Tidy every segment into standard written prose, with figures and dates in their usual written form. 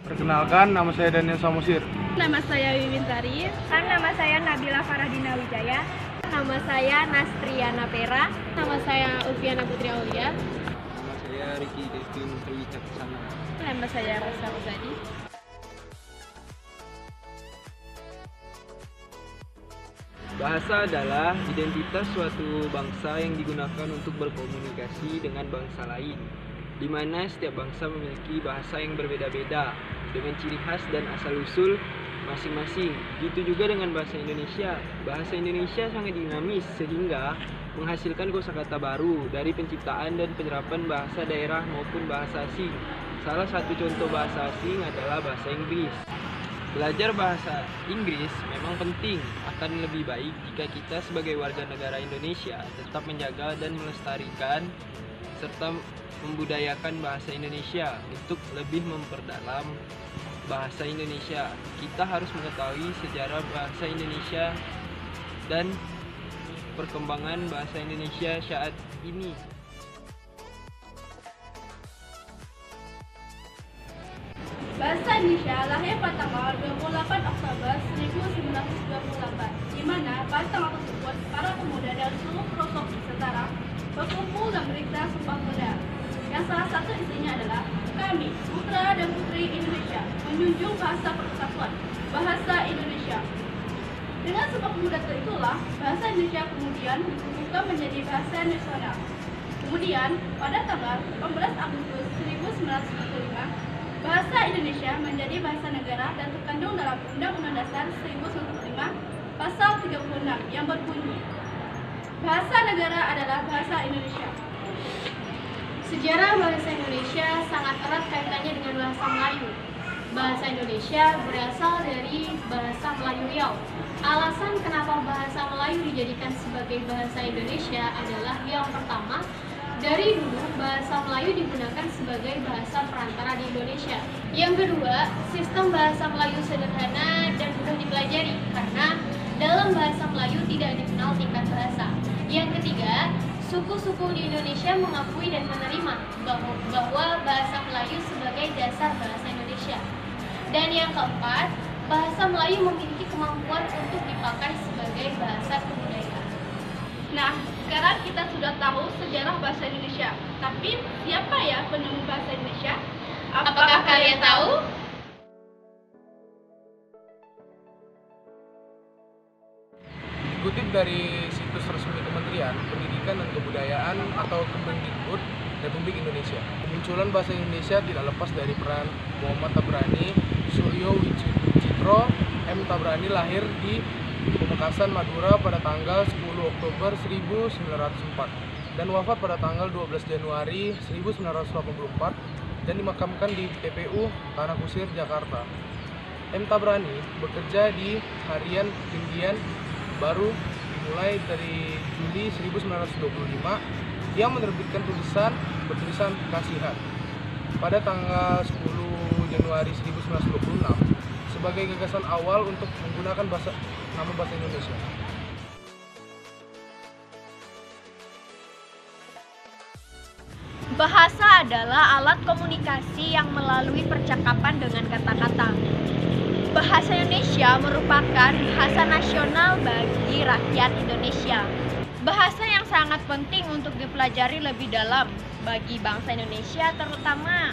Perkenalkan, nama saya Daniel Samosir. Nama saya Wiwintari. Nama saya Nabila Faradina Wijaya. Nama saya Nastriana Pera. Nama saya Ulfiana Putri Aulia. Nama saya Riki Devin Triwicaksana. Nama saya Rosa Uzadi. Bahasa adalah identitas suatu bangsa yang digunakan untuk berkomunikasi dengan bangsa lain, di mana setiap bangsa memiliki bahasa yang berbeda-beda dengan ciri khas dan asal-usul masing-masing. Gitu juga dengan bahasa Indonesia. Bahasa Indonesia sangat dinamis sehingga menghasilkan kosakata baru dari penciptaan dan penyerapan bahasa daerah maupun bahasa asing. Salah satu contoh bahasa asing adalah bahasa Inggris. Belajar bahasa Inggris memang penting, akan lebih baik jika kita sebagai warga negara Indonesia tetap menjaga dan melestarikan serta membudayakan bahasa Indonesia. Untuk lebih memperdalam bahasa Indonesia, kita harus mengetahui sejarah bahasa Indonesia dan perkembangan bahasa Indonesia saat ini. Bahasa Indonesia lahir pada tanggal 28 Oktober 1928, di mana pada tanggal tersebut para pemuda dari seluruh pelosok Nusantara berkumpul dan berikrar Sumpah Pemuda, yang salah satu isinya adalah kami, putra dan putri Indonesia, menjunjung bahasa persatuan, bahasa Indonesia. Dengan Sumpah Pemuda itulah bahasa Indonesia kemudian dibuka menjadi bahasa nasional. Kemudian pada tanggal 18 Agustus 1945, bahasa Indonesia menjadi bahasa negara dan terkandung dalam Undang-Undang Dasar 1945 Pasal 36 yang berbunyi, bahasa negara adalah bahasa Indonesia. Sejarah bahasa Indonesia sangat erat kaitannya dengan bahasa Melayu. Bahasa Indonesia berasal dari bahasa Melayu Riau. Alasan kenapa bahasa Melayu dijadikan sebagai bahasa Indonesia adalah yang pertama, dari dulu bahasa Melayu digunakan sebagai bahasa perantara di Indonesia. Yang kedua, sistem bahasa Melayu sederhana dan mudah dipelajari karena dalam bahasa Melayu tidak dikenal tingkat bahasa. Yang ketiga, suku-suku di Indonesia mengakui dan menerima bahwa bahasa Melayu sebagai dasar bahasa Indonesia. Dan yang keempat, bahasa Melayu memiliki kemampuan untuk dipakai sebagai bahasa kebudayaan. Nah, sekarang kita sudah tahu sejarah bahasa Indonesia. Tapi siapa ya penemu bahasa Indonesia? Apakah kalian tahu? Dikutip dari situs resmi Kementerian Pendidikan dan Kebudayaan atau Kemendikbud Republik Indonesia, kemunculan bahasa Indonesia tidak lepas dari peran Muhammad Tabrani Suryo Wicitro M. Tabrani lahir di Pamekasan, Madura pada tanggal 10 Oktober 1904 dan wafat pada tanggal 12 Januari 1984 dan dimakamkan di TPU Tanah Kusir, Jakarta. M. Tabrani bekerja di harian Ketinggian baru dimulai dari Juli 1925 yang menerbitkan tulisan bertulisan Kasihan pada tanggal 10 Januari 1926 sebagai gagasan awal untuk menggunakan nama bahasa Indonesia. Bahasa adalah alat komunikasi yang melalui percakapan dengan kata-kata. Bahasa Indonesia merupakan bahasa nasional bagi rakyat Indonesia. Bahasa yang sangat penting untuk dipelajari lebih dalam bagi bangsa Indonesia, terutama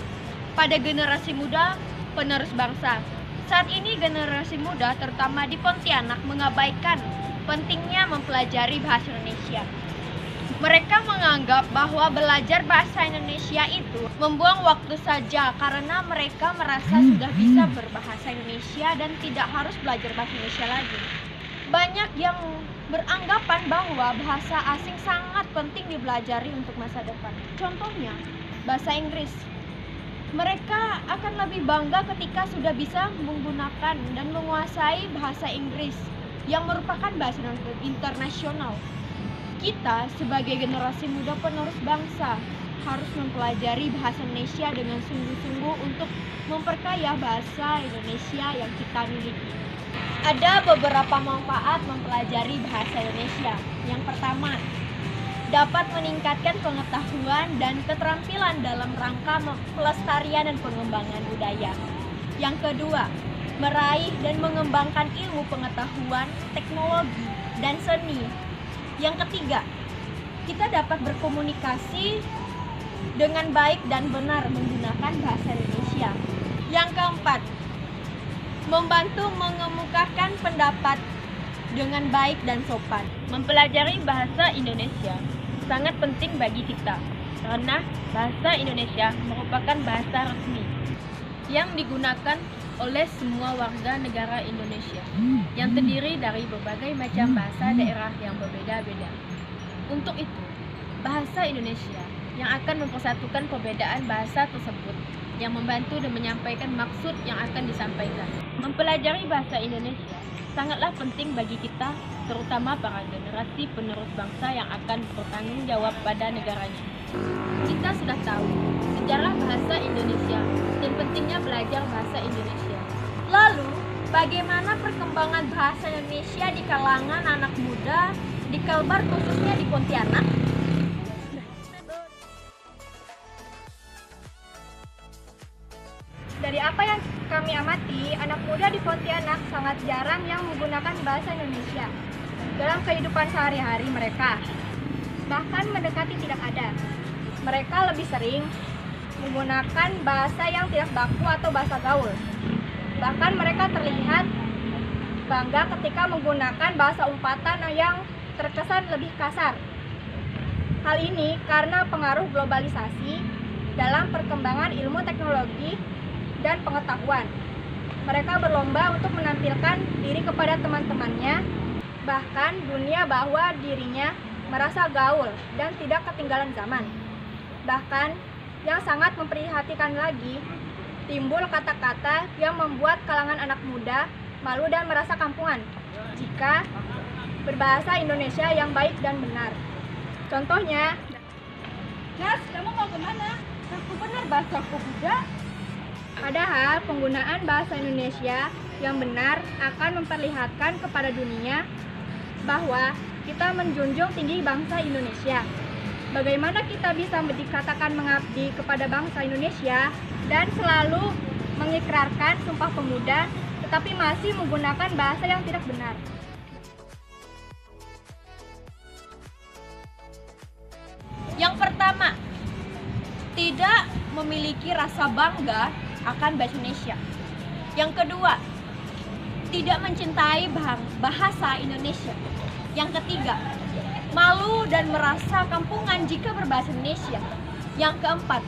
pada generasi muda penerus bangsa. Saat ini generasi muda terutama di Pontianak mengabaikan pentingnya mempelajari bahasa Indonesia. Mereka menganggap bahwa belajar bahasa Indonesia itu membuang waktu saja karena mereka merasa sudah bisa berbahasa Indonesia dan tidak harus belajar bahasa Indonesia lagi. Banyak yang beranggapan bahwa bahasa asing sangat penting dipelajari untuk masa depan. Contohnya, bahasa Inggris. Mereka akan lebih bangga ketika sudah bisa menggunakan dan menguasai bahasa Inggris yang merupakan bahasa internasional. Kita sebagai generasi muda penerus bangsa harus mempelajari bahasa Indonesia dengan sungguh-sungguh untuk memperkaya bahasa Indonesia yang kita miliki. Ada beberapa manfaat mempelajari bahasa Indonesia. Yang pertama, dapat meningkatkan pengetahuan dan keterampilan dalam rangka pelestarian dan pengembangan budaya. Yang kedua, meraih dan mengembangkan ilmu pengetahuan, teknologi, dan seni. Yang ketiga, kita dapat berkomunikasi dengan baik dan benar menggunakan bahasa Indonesia. Yang keempat, membantu mengemukakan pendapat dengan baik dan sopan. Mempelajari bahasa Indonesia sangat penting bagi kita karena bahasa Indonesia merupakan bahasa resmi yang digunakan oleh semua warga negara Indonesia yang terdiri dari berbagai macam bahasa daerah yang berbeda-beda. Untuk itu, bahasa Indonesia yang akan mempersatukan perbedaan bahasa tersebut yang membantu dan menyampaikan maksud yang akan disampaikan. Mempelajari bahasa Indonesia sangatlah penting bagi kita, terutama para generasi penerus bangsa yang akan bertanggung jawab pada negaranya. Kita sudah tahu sejarah bahasa Indonesia dan pentingnya belajar bahasa Indonesia. Lalu, bagaimana perkembangan bahasa Indonesia di kalangan anak muda di Kalbar, khususnya di Pontianak? Dari apa yang kami amati, anak muda di Pontianak sangat jarang yang menggunakan bahasa Indonesia dalam kehidupan sehari-hari mereka. Bahkan mendekati tidak ada. Mereka lebih sering menggunakan bahasa yang tidak baku atau bahasa gaul. Bahkan mereka terlihat bangga ketika menggunakan bahasa umpatan yang terkesan lebih kasar. Hal ini karena pengaruh globalisasi dalam perkembangan ilmu teknologi dan pengetahuan. Mereka berlomba untuk menampilkan diri kepada teman-temannya, bahkan dunia bahwa dirinya merasa gaul dan tidak ketinggalan zaman. Bahkan yang sangat memprihatinkan lagi, timbul kata-kata yang membuat kalangan anak muda malu dan merasa kampungan jika berbahasa Indonesia yang baik dan benar. Contohnya, Nas, kamu mau kemana? Aku benar bahasaku juga. Padahal penggunaan bahasa Indonesia yang benar akan memperlihatkan kepada dunia bahwa kita menjunjung tinggi bangsa Indonesia. Bagaimana kita bisa dikatakan mengabdi kepada bangsa Indonesia dan selalu mengikrarkan Sumpah Pemuda tetapi masih menggunakan bahasa yang tidak benar. Yang pertama, tidak memiliki rasa bangga akan bahasa Indonesia. Yang kedua, tidak mencintai bahasa Indonesia. Yang ketiga, malu dan merasa kampungan jika berbahasa Indonesia. Yang keempat,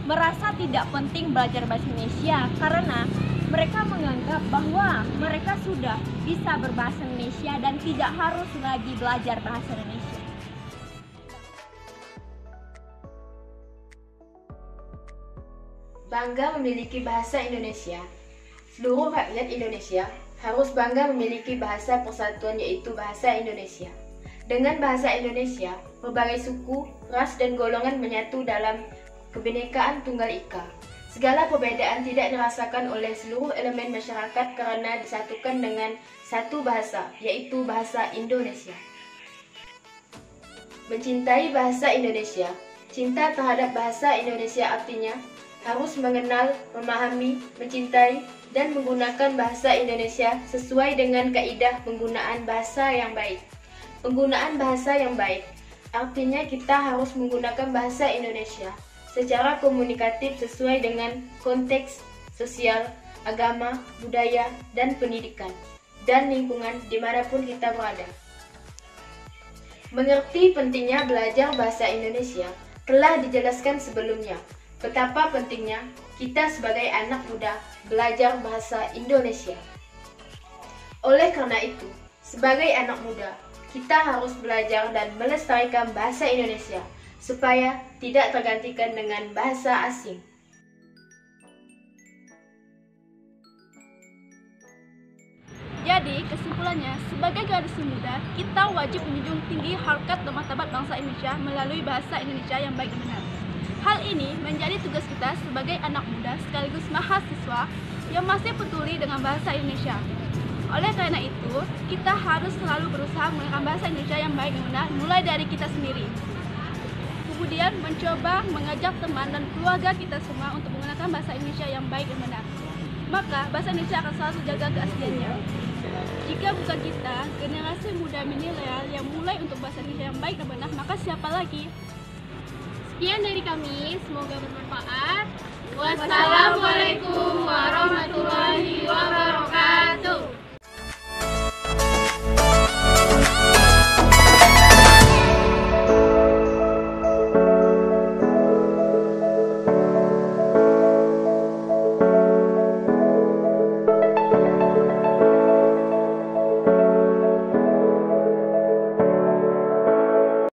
merasa tidak penting belajar bahasa Indonesia karena mereka menganggap bahwa mereka sudah bisa berbahasa Indonesia dan tidak harus lagi belajar bahasa Indonesia. Bangga memiliki bahasa Indonesia. Seluruh rakyat Indonesia harus bangga memiliki bahasa persatuan, yaitu bahasa Indonesia. Dengan bahasa Indonesia, berbagai suku, ras, dan golongan menyatu dalam kebinekaan Tunggal Ika. Segala perbedaan tidak dirasakan oleh seluruh elemen masyarakat karena disatukan dengan satu bahasa, yaitu bahasa Indonesia. Mencintai bahasa Indonesia. Cinta terhadap bahasa Indonesia artinya harus mengenal, memahami, mencintai, dan menggunakan bahasa Indonesia sesuai dengan kaidah penggunaan bahasa yang baik. Penggunaan bahasa yang baik artinya kita harus menggunakan bahasa Indonesia secara komunikatif sesuai dengan konteks sosial, agama, budaya, dan pendidikan, dan lingkungan dimanapun kita berada. Mengerti pentingnya belajar bahasa Indonesia telah dijelaskan sebelumnya. Betapa pentingnya kita sebagai anak muda belajar bahasa Indonesia. Oleh karena itu, sebagai anak muda, kita harus belajar dan melestarikan bahasa Indonesia supaya tidak tergantikan dengan bahasa asing. Jadi, kesimpulannya, sebagai generasi muda, kita wajib menjunjung tinggi harkat dan martabat bangsa Indonesia melalui bahasa Indonesia yang baik dan benar. Hal ini menjadi tugas kita sebagai anak muda sekaligus mahasiswa yang masih peduli dengan bahasa Indonesia. Oleh karena itu, kita harus selalu berusaha menggunakan bahasa Indonesia yang baik dan benar mulai dari kita sendiri. Kemudian mencoba mengajak teman dan keluarga kita semua untuk menggunakan bahasa Indonesia yang baik dan benar. maka bahasa Indonesia akan selalu jaga keasliannya. Jika bukan kita, generasi muda milenial yang mulai untuk bahasa Indonesia yang baik dan benar, maka siapa lagi? Sekian dari kami, semoga bermanfaat. Wassalamualaikum warahmatullahi wabarakatuh.